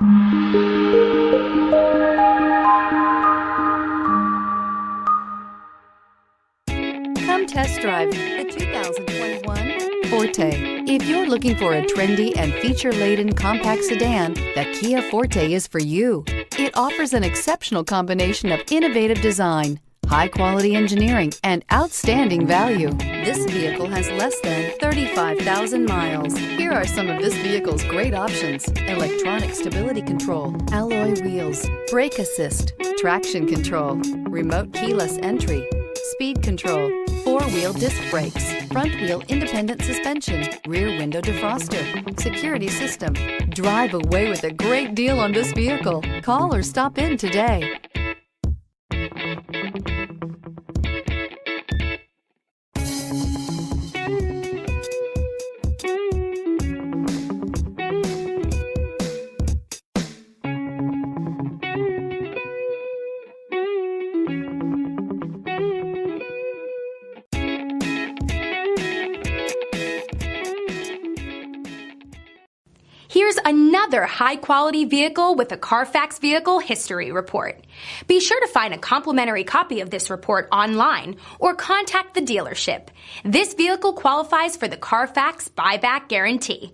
Come test drive the 2021 Forte. If you're looking for a trendy and feature-laden compact sedan, the Kia Forte is for you. It offers an exceptional combination of innovative design, high-quality engineering, and outstanding value. This vehicle has less than 35,000 miles. Here are some of this vehicle's great options: electronic stability control, alloy wheels, brake assist, traction control, remote keyless entry, speed control, four-wheel disc brakes, front-wheel independent suspension, rear window defroster, security system. Drive away with a great deal on this vehicle. Call or stop in today. Here's another high-quality vehicle with a Carfax Vehicle History Report. Be sure to find a complimentary copy of this report online or contact the dealership. This vehicle qualifies for the Carfax Buyback Guarantee.